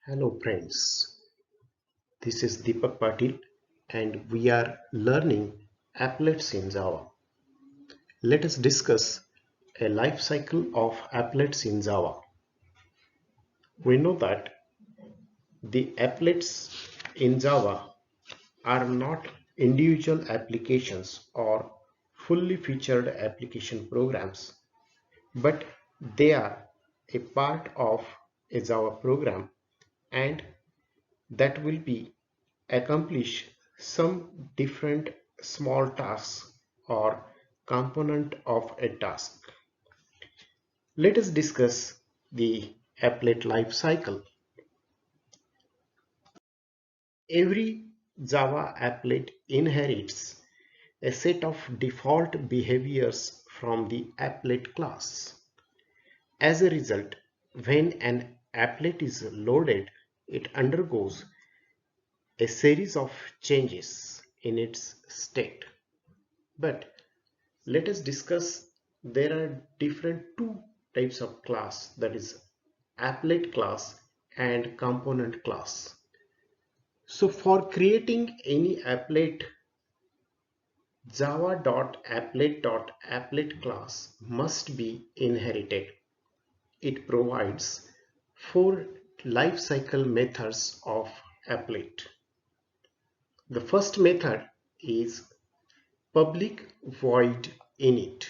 Hello friends, this is Deepak Patil and we are learning applets in Java. Let us discuss a life cycle of applets in Java. We know that the applets in Java are not individual applications or fully featured application programs, but they are a part of a Java program and that will be accomplish some different small tasks or component of a task. Let us discuss the applet life cycle. Every Java applet inherits a set of default behaviors from the applet class. As a result, when an applet is loaded, it undergoes a series of changes in its state. But let us discuss there are different two types of class, that is applet class and component class. So for creating any applet, java.applet.applet class must be inherited. It provides four lifecycle methods of applet. The first method is public void init.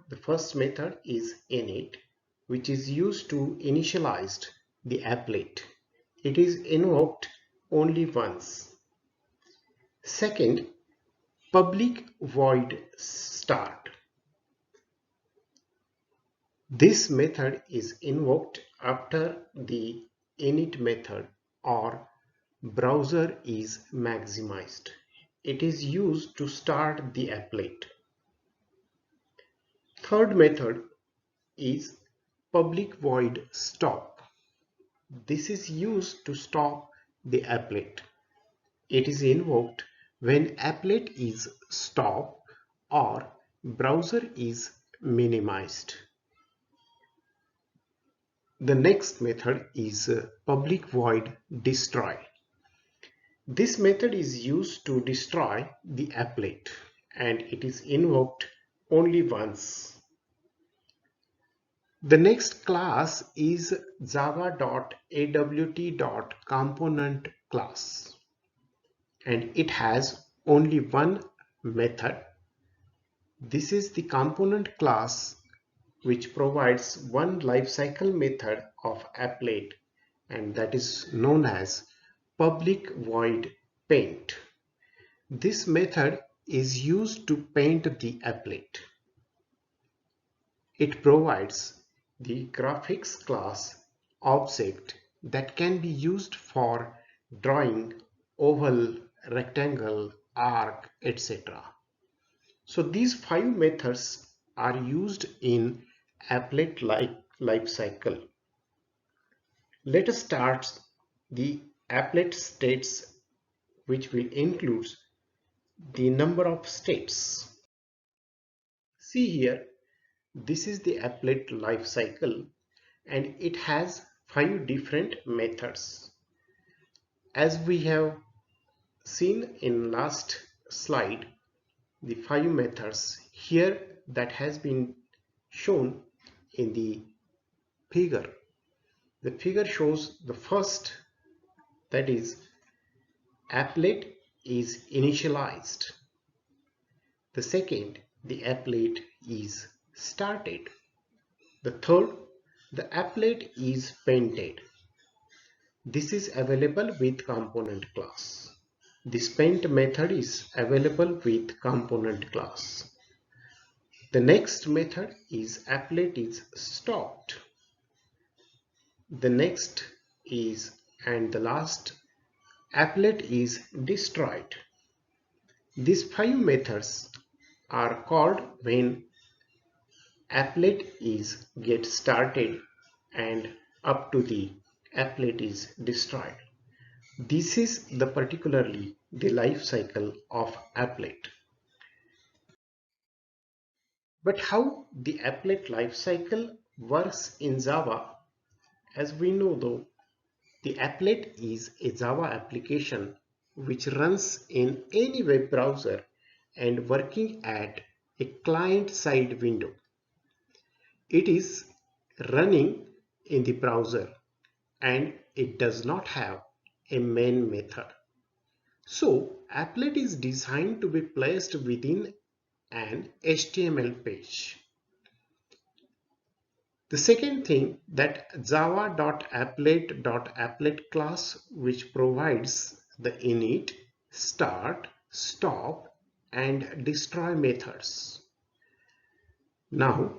The first method is init, which is used to initialize the applet. It is invoked only once. Second, public void start. This method is invoked after the init method or browser is maximized. It is used to start the applet. Third method is public void stop. This is used to stop the applet. It is invoked when applet is stopped or browser is minimized. The next method is public void destroy. This method is used to destroy the applet and it is invoked only once. The next class is java.awt.component class and it has only one method. This is the component class which provides one lifecycle method of applet and that is known as public void paint. This method is used to paint the applet. It provides the graphics class object that can be used for drawing oval, rectangle, arc, etc. So these five methods are used in applet life cycle. Let us start the applet states, which will include the number of states. See here, this is the applet life cycle and it has five different methods. As we have seen in last slide, the five methods here that has been shown in the figure. The figure shows the first, that is applet is initialized. The second, the applet is started. The third, the applet is painted. This is available with component class. This paint method is available with component class. The next method is applet is stopped. The next is, and the last, applet is destroyed. These five methods are called when applet is get started and up to the applet is destroyed. This is the particularly the life cycle of applet. But how the applet life cycle works in Java, as we know though, The applet is a Java application which runs in any web browser and working at a client-side window. It is running in the browser and it does not have a main method. So, applet is designed to be placed within an HTML page. The second thing, that java.applet.applet class, which provides the init, start, stop and destroy methods. Now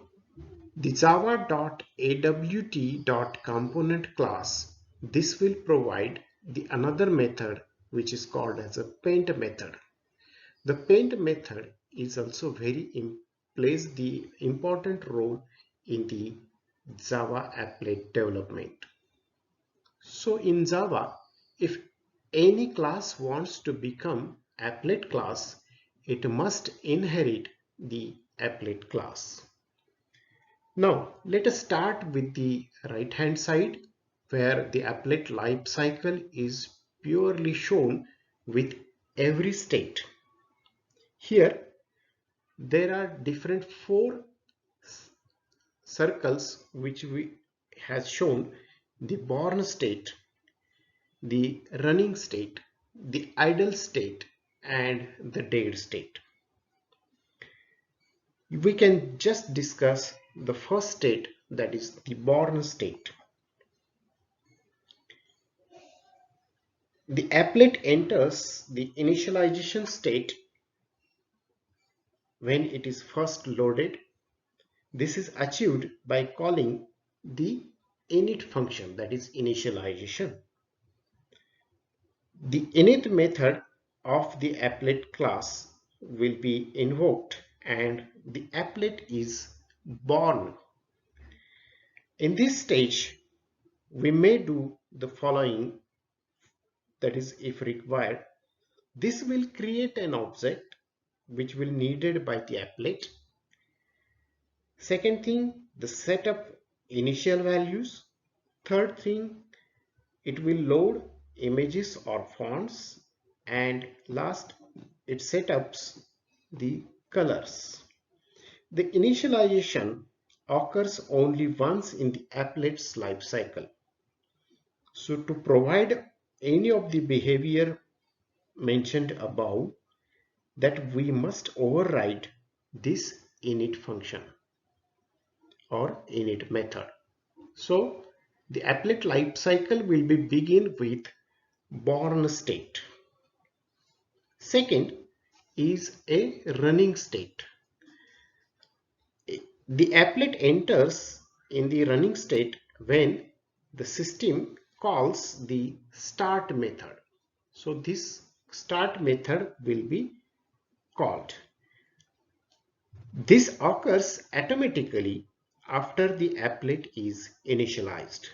the java.awt.component class, this will provide the another method which is called as a paint method. The paint method is also plays the important role in the Java applet development. So in Java, if any class wants to become applet class, it must inherit the applet class. Now let us start with the right hand side, where the applet life cycle is purely shown with every state. Here there are different four circles which we has shown: the born state, the running state, the idle state and the dead state. We can just discuss the first state, that is the born state. The applet enters the initialization state when it is first loaded. This is achieved by calling the init function, that is initialization. The init method of the applet class will be invoked and the applet is born. In this stage, we may do the following, that is, if required, this will create an object which will needed by the applet. Second thing, the setup initial values. Third thing, it will load images or fonts, and last, it setups the colors. The initialization occurs only once in the applet's life cycle. So to provide any of the behavior mentioned above, that we must override this init function or init method. So the applet life cycle will be begin with born state. Second is a running state. The applet enters in the running state when the system calls the start method. So this start method will be called. This occurs automatically after the applet is initialized.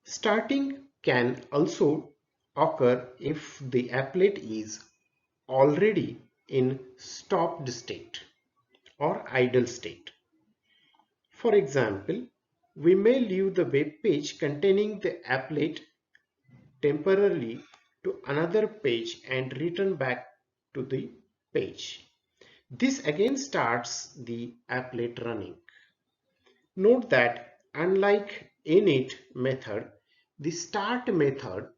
Starting can also occur if the applet is already in stopped state or idle state. For example, we may leave the web page containing the applet temporarily to another page and return back to the page. This again starts the applet running. Note that unlike init method, the start method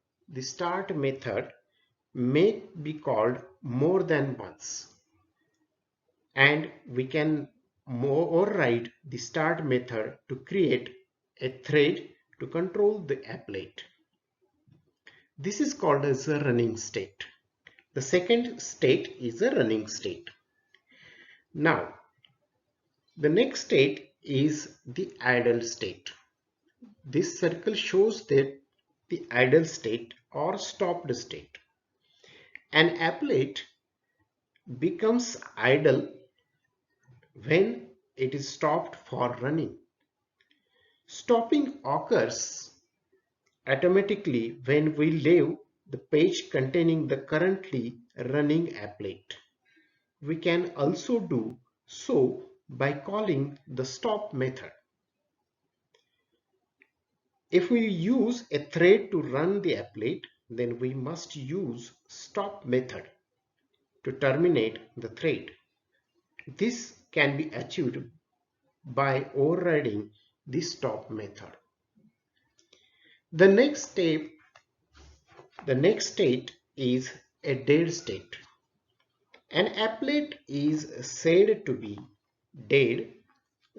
may be called more than once, and we can override the start method to create a thread to control the applet. This is called as a running state. The second state is a running state. Now, the next state is the idle state. This circle shows that the idle state or stopped state. An applet becomes idle when it is stopped for running. Stopping occurs automatically when we leave the page containing the currently running applet. We can also do so by calling the stop method. If we use a thread to run the applet, then we must use stop method to terminate the thread. This can be achieved by overriding the stop method. The next step, the next state is a dead state. An applet is said to be dead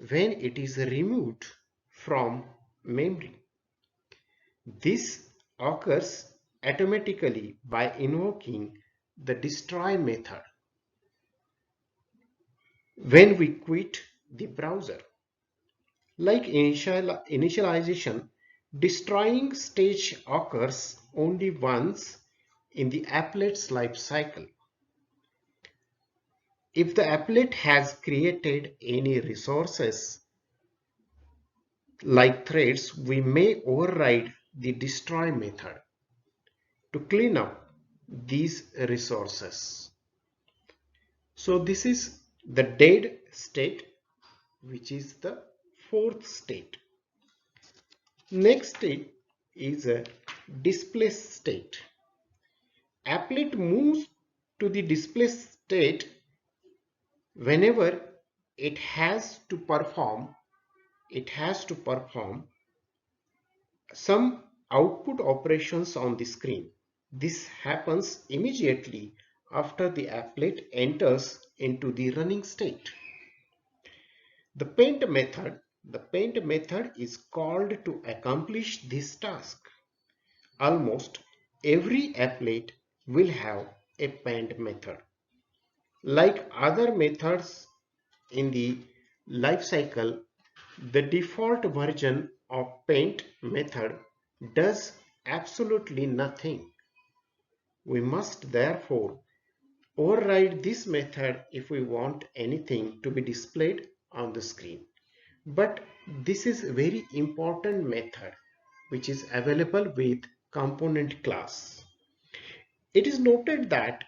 when it is removed from memory. This occurs automatically by invoking the destroy method when we quit the browser. Like initialization, destroying stage occurs only once in the applet's life cycle. If the applet has created any resources like threads, we may override the destroy method to clean up these resources. So this is the dead state, which is the fourth state. Next state is a displaced state. Applet moves to the displaced state whenever it has to perform some output operations on the screen. This happens immediately after the applet enters into the running state. The paint method is called to accomplish this task. Almost every applet will have a paint method. Like other methods in the life cycle, the default version of paint method does absolutely nothing. We must therefore override this method if we want anything to be displayed on the screen. But this is a very important method which is available with component class. It is noted that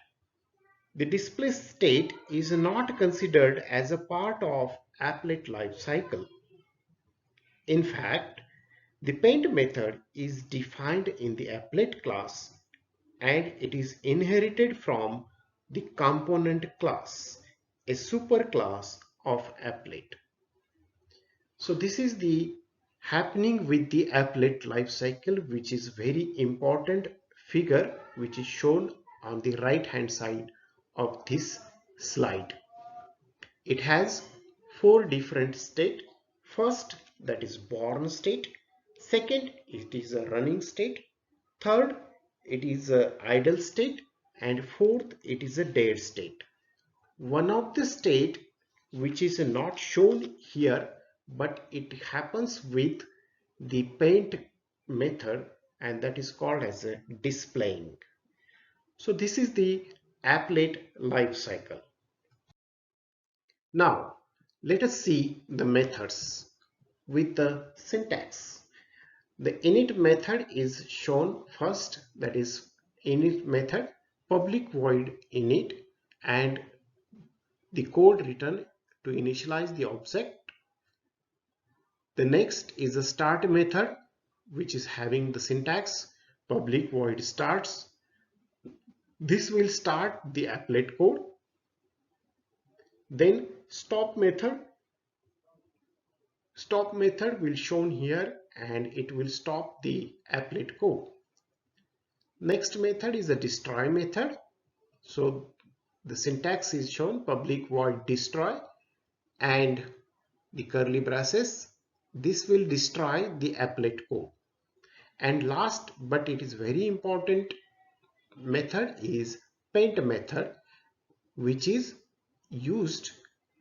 the display state is not considered as a part of applet lifecycle. In fact, the paint method is defined in the applet class and it is inherited from the component class, a superclass of applet. So this is the happening with the applet life cycle, which is very important figure which is shown on the right hand side of this slide. It has four different state. First, that is born state. Second, it is a running state. Third, it is a idle state. And fourth, it is a dead state. One of the state which is not shown here, but it happens with the paint method, and that is called as a displaying. So this is the applet life cycle. Now let us see the methods with the syntax. The init method is shown first, that is init method, public void init, and the code written to initialize the object. The next is the start method, which is having the syntax public void starts. This will start the applet code. Then stop method will shown here and it will stop the applet code. Next method is the destroy method. So the syntax is shown public void destroy and the curly braces. This will destroy the applet code. And last, but it is very important method, is paint method, which is used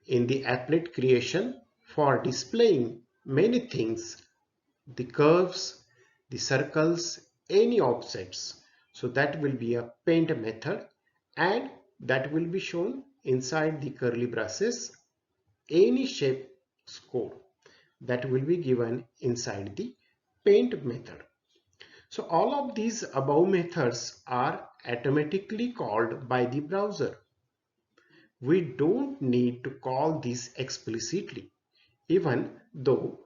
in the applet creation for displaying many things, the curves, the circles, any objects. So that will be a paint method, and that will be shown inside the curly braces, any shape score that will be given inside the paint method. So all of these above methods are automatically called by the browser. We don't need to call these explicitly, even though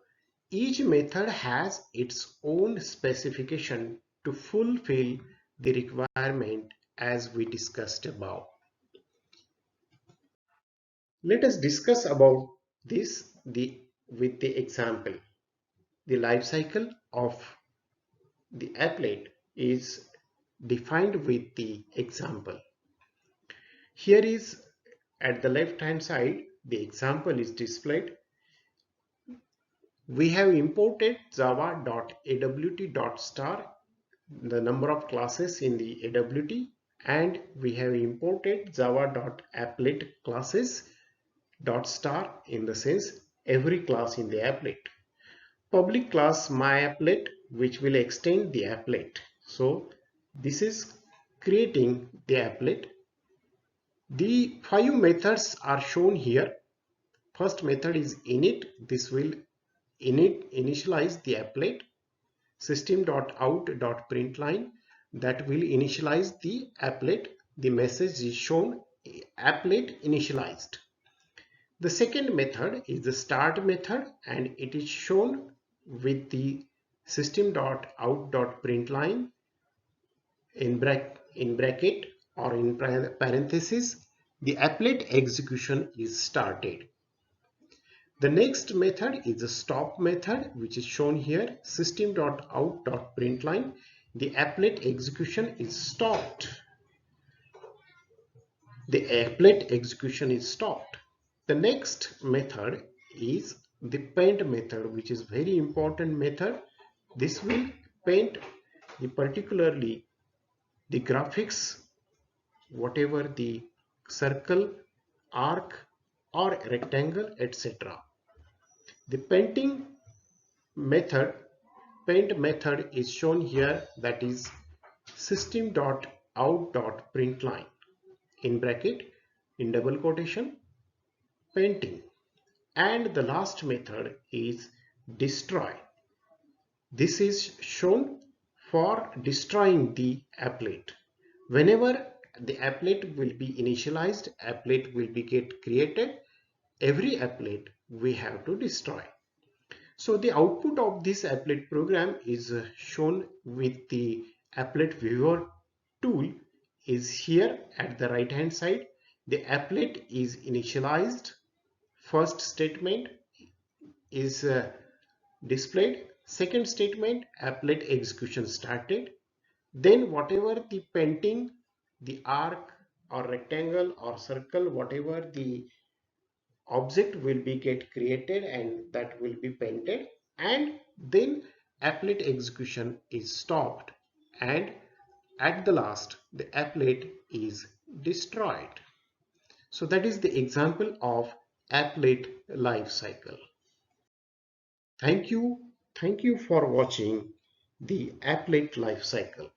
Each method has its own specification to fulfill the requirement as we discussed above. Let us discuss about this with the example. The life cycle of the applet is defined with the example. Here is at the left hand side, the example is displayed. We have imported java.awt.star, the number of classes in the AWT, and we have imported java.applet classes dot star, in the sense every class in the applet. Public class myapplet, which will extend the applet. So this is creating the applet. The 5 methods are shown here. First method is init. This will initialize the applet. System.out.println, that will initialize the applet. The message is shown applet initialized. The second method is the start method, and it is shown with the system.out.println in bracket or in parenthesis. The applet execution is started. The next method is the stop method, which is shown here, system.out.println. The applet execution is stopped. The applet execution is stopped. The next method is the paint method, which is very important method. This will paint particularly the graphics, whatever the circle, arc or rectangle, etc. The method paint method is shown here, that is system.out.println in bracket, in double quotation, painting. And the last method is destroy. This is shown for destroying the applet. Whenever the applet will be initialized, applet will be get created, every applet we have to destroy. So the output of this applet program is shown with the applet viewer tool is here at the right hand side. The applet is initialized. First statement is displayed. Second statement, applet execution started. Then whatever the painting, the arc or rectangle or circle, whatever the object will be get created and that will be painted, and then applet execution is stopped, and at the last the applet is destroyed. So that is the example of applet life cycle. Thank you for watching the applet life cycle.